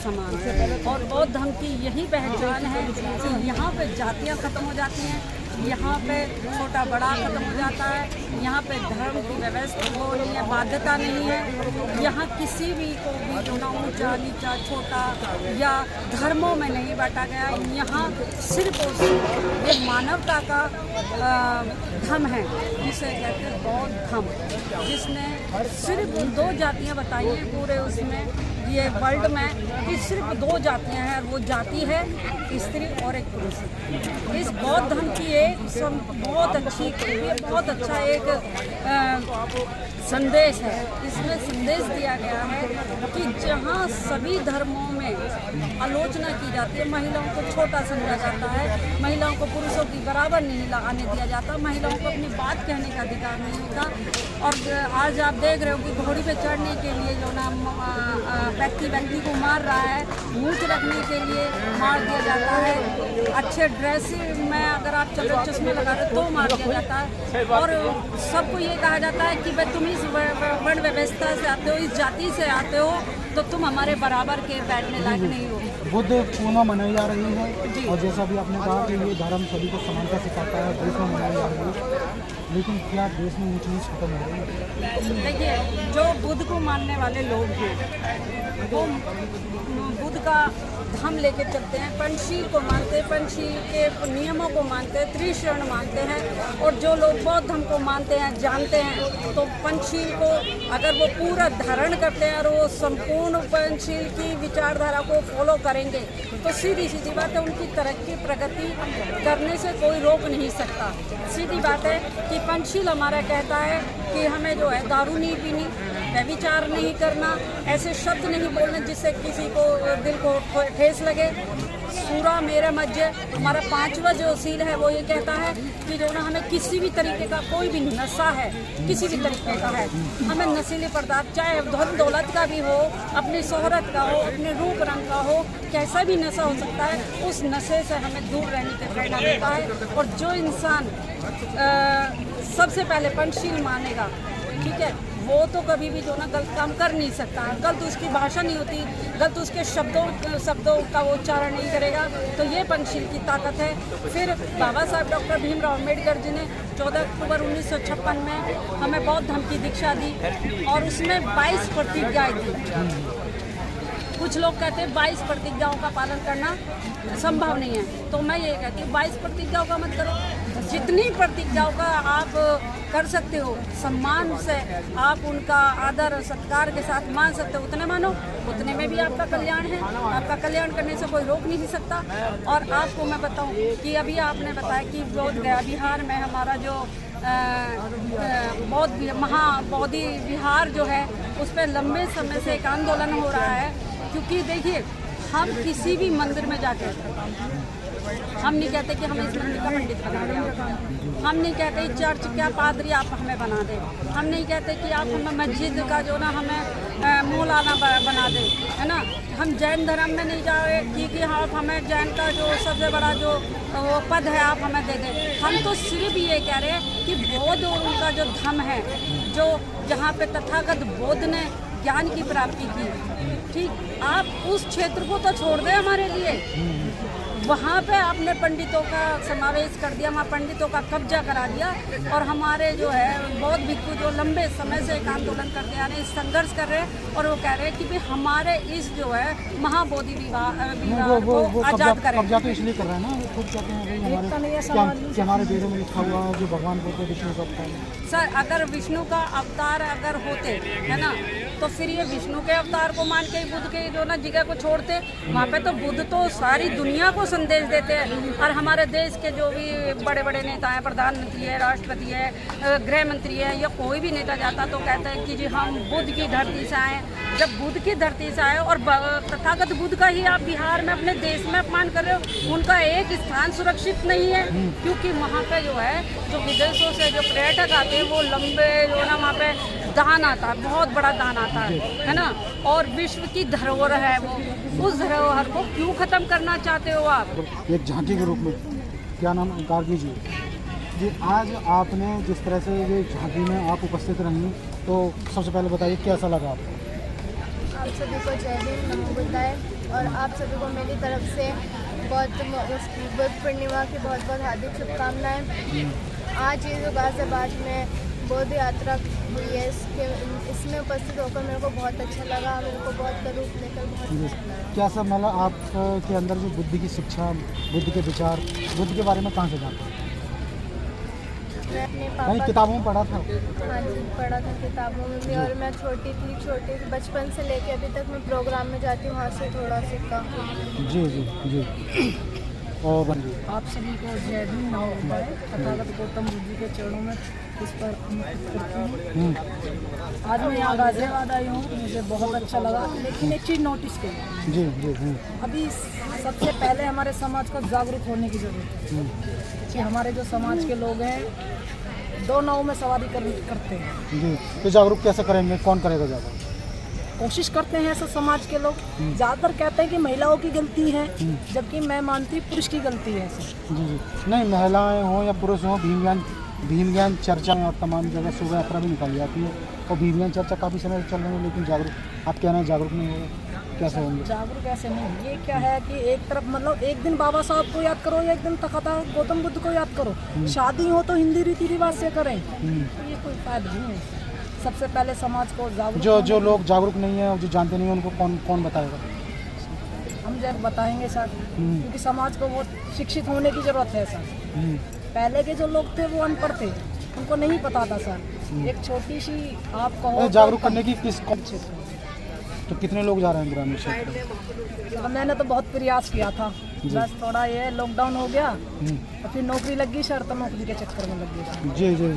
समान। और बौद्ध धर्म की यही पहचान है कि यहाँ पे जातियाँ खत्म हो जाती हैं, यहाँ पे छोटा बड़ा खत्म हो जाता है, यहाँ पे धर्म की व्यवस्था वो नहीं है, बाध्यता नहीं है। यहाँ किसी भी को भी जो ना ऊंचा नीचा छोटा या धर्मों में नहीं बांटा गया। यहाँ सिर्फ और सिर्फ ये मानवता का धर्म है, जिसे कहते हैं बौद्ध धर्म, जिसने सिर्फ 2 जातियाँ बताई हैं पूरे उसमें ये वर्ल्ड में कि सिर्फ 2 जातियाँ हैं, और वो जाति है स्त्री और एक पुरुष। इस बौद्ध धर्म की एक बहुत अच्छी, बहुत अच्छा एक संदेश है। इसमें संदेश दिया गया है कि जहाँ सभी धर्मों में आलोचना की जाती है, महिलाओं को छोटा समझा जाता है, महिलाओं को पुरुषों की बराबर नहीं आने दिया जाता, महिलाओं को अपनी बात कहने का अधिकार नहीं होता। और आज आप देख रहे हो कि घोड़ी पे चढ़ने के लिए जो ना व्यक्ति को मार रहा है, मूंछ रखने के लिए मार दिया जाता है, अच्छे ड्रेस में अगर आप चलो चश्मे लगा रहे तो मार दिया जाता है। और सबको ये कहा जाता है कि भाई तुम इस वर्ण व्यवस्था से आते हो, इस जाति से आते हो, तो तुम हमारे बराबर के बैठने लायक नहीं हो। बुद्ध पूर्णिमा मनाई जा रही है, और जैसा भी आपने कहा कि ये धर्म सभी को समानता सिखाता है, देश में मनाई जा रही है, लेकिन क्या देश में ऊंच नीच खत्म हो रही है? देखिए, जो बुद्ध को मानने वाले लोग हैं वो बुद्ध का धर्म लेके चलते हैं, पंचशील को मानते हैं, पंचशील के नियमों को मानते हैं, त्रिशरण मानते हैं। और जो लोग बौद्ध धर्म को मानते हैं, जानते हैं, तो पंचशील को अगर वो पूरा धारण करते हैं और वो संपूर्ण पंचशील की विचारधारा को फॉलो करेंगे, तो सीधी सीधी बात है उनकी तरक्की प्रगति करने से कोई रोक नहीं सकता। सीधी बात है कि पंचशील हमारा कहता है कि हमें जो है दारू नहीं पीनी, व्यभिचार नहीं करना, ऐसे शब्द नहीं बोलने जिससे किसी को दिल को ठेस लगे, सूरा मेरा मज्जे। हमारा 5वां जो सील है वो ये कहता है कि जो ना हमें किसी भी तरीके का कोई भी नशा है, किसी भी तरीके का है, हमें नशीले पदार्थ चाहे धन दौलत का भी हो, अपनी शोहरत का हो, अपने रूप रंग का हो, कैसा भी नशा हो सकता है, उस नशे से हमें दूर रहने का प्रेरणा देता है। और जो इंसान सबसे पहले पंचशील मानेगा, ठीक है, वो तो कभी भी जो ना गलत काम कर नहीं सकता, गलत उसकी भाषा नहीं होती, गलत उसके शब्दों का वो उच्चारण नहीं करेगा, तो ये पंचशील की ताकत है। फिर बाबा साहब डॉक्टर भीमराव अम्बेडकर जी ने 14 अक्टूबर 1956 में हमें बौद्ध धर्म की दीक्षा दी, और उसमें 22 प्रतिज्ञाएं दी। कुछ लोग कहते हैं 22 प्रतिज्ञाओं का पालन करना संभव नहीं है, तो मैं ये कहती हूँ 22 प्रतिज्ञाओं का मत करो, जितनी प्रतिज्ञाओं का आप कर सकते हो, सम्मान से आप उनका आदर और सत्कार के साथ मान सकते हो, उतने मानो, उतने में भी आपका कल्याण है। आपका कल्याण करने से कोई रोक नहीं सकता। और आपको मैं बताऊं कि अभी आपने बताया कि बोध गया बिहार में हमारा जो महाबोधि विहार जो है, उस पर लंबे समय से एक आंदोलन हो रहा है। क्योंकि देखिए, हम किसी भी मंदिर में जाकर हम नहीं कहते कि हमें इस मंदिर का पंडित बना दें, हम नहीं कहते चर्च क्या पादरी आप हमें बना दें, हम नहीं कहते कि आप हमें मस्जिद का जो ना हमें मौलाना बना दें, है ना। हम जैन धर्म में नहीं जा रहे कि आप हमें जैन का जो सबसे बड़ा जो वो पद है आप हमें दे दें। हम तो सिर्फ ये कह रहे हैं कि बौद्ध और उनका जो धर्म है, जो जहाँ पे तथागत बुद्ध ने ज्ञान की प्राप्ति की, ठीक, आप उस क्षेत्र को तो छोड़ दें हमारे लिए। वहाँ पे आपने पंडितों का समावेश कर दिया, वहाँ पंडितों का कब्जा करा दिया, और हमारे जो है बौद्ध भिक्षु जो लंबे समय से एक आंदोलन करते आ रहे हैं, संघर्ष कर रहे हैं, और वो कह रहे हैं कि भाई हमारे इस जो है महाबोधि विवाह को आजाद करें। कब्जा तो इसलिए कर रहे हैं ना, वो खुद कहते हैं कि हमारे वेदों में लिखा हुआ जो भगवान बोलते हैं विष्णु का अवतार। सर, अगर विष्णु का अवतार अगर होते, है ना, तो फिर ये विष्णु के अवतार को मान के बुद्ध के जो ना जगह को छोड़ते। वहाँ पे तो बुद्ध तो सारी दुनिया को संदेश देते हैं, और हमारे देश के जो भी बड़े बड़े नेता हैं, प्रधानमंत्री है, राष्ट्रपति है, गृह मंत्री है, या कोई भी नेता जाता तो कहता है कि जी हम बुद्ध की धरती से आए। जब बुद्ध की धरती से आए और तथागत बुद्ध का ही आप बिहार में अपने देश में अपमान कर रहे हो, उनका एक स्थान सुरक्षित नहीं है। क्योंकि वहाँ पे जो है जो विदेशों से जो पर्यटक आते हैं, वो लंबे जो ना वहाँ पे दान आता है, बहुत बड़ा दान आता है ना, और विश्व की धरोहर है वो, उस धरोहर को क्यों खत्म करना चाहते हो आप? एक झांकी के रूप में, क्या नाम गार्गी जी जी, आज आपने जिस तरह से ये झांकी में आप उपस्थित रही, तो सबसे पहले बताइए कैसा लगा आपको? आप सभी को जय हिंद, नमो बुद्धाय। और आप सभी को मेरी तरफ से बुद्ध पूर्णिमा की बहुत बहुत हार्दिक शुभकामनाएं। आज ये जो गाज़ियाबाद में बौद्ध यात्रा हुई है इसमें उपस्थित होकर मेरे को बहुत अच्छा लगा। मेरे को बौद्ध का रूप लेकर बहुत अच्छा लगा। क्या सब मतलब आपके अंदर जो बुद्ध की शिक्षा, बुद्ध के विचार, बुद्ध के बारे में कहाँ से जानते हैं? मैं अपने कहीं पापा किताबों में पढ़ा था? हाँ जी, पढ़ा था किताबों में भी। और मैं छोटी बचपन से लेके अभी तक मैं प्रोग्राम में जाती हूँ, वहाँ से थोड़ा सीखा। जी जी जी। और आप सभी को जय भीम नमोबुद्धाय। तथागत गौतम बुद्ध जी के चरणों में इस पर करती हूँ। आज मैं यहाँ गाज़ियाबाद आई हूँ, मुझे बहुत अच्छा लगा। लेकिन एक चीज़ नोटिस करी, जी जी अभी सबसे पहले हमारे समाज को जागरूक होने की ज़रूरत है कि हमारे जो समाज के लोग हैं दो नाव में सवारी करते हैं। जी, तो जागरूक कैसे करेंगे? कौन करेगा जागरूक? कोशिश करते हैं ऐसे समाज के लोग। ज़्यादातर कहते हैं कि महिलाओं की गलती है, जबकि मैं मानती हूँ पुरुष की गलती है ऐसे। जी जी, नहीं, महिलाएं हों या पुरुष हों, भीम ज्ञान चर्चा और तमाम जगह शोभा यात्रा भी निकाली जाती है और भीम ज्ञान चर्चा काफ़ी समय से चल रही है, लेकिन जागरूक आप कहना है जागरूक नहीं होगा, कैसे होंगे? जागरूक ऐसे नहीं, ये क्या है कि एक तरफ मतलब एक दिन बाबा साहब को याद करो, एक दिन तथागत गौतम बुद्ध को याद करो। शादी हो तो हिंदी रीति रिवाज से करें, तो ये कोई फायदा नहीं है। सबसे पहले समाज को जागरूक जो लोग जागरूक नहीं है और जो जानते नहीं हैं उनको कौन बताएगा? हम जब बताएंगे सर, क्योंकि समाज को बहुत शिक्षित होने की ज़रूरत है सर। पहले के जो लोग थे वो अनपढ़ थे, उनको नहीं पता था सर। एक छोटी सी आप कहो जागरूक करने की तो कितने लोग जा रहे हैं ग्रामीण क्षेत्र में? तो मैंने तो बहुत प्रयास किया था, बस थोड़ा ये लॉकडाउन हो गया और फिर नौकरी लग गई सर, तो नौकरी के चक्कर में लग गई। जी जी।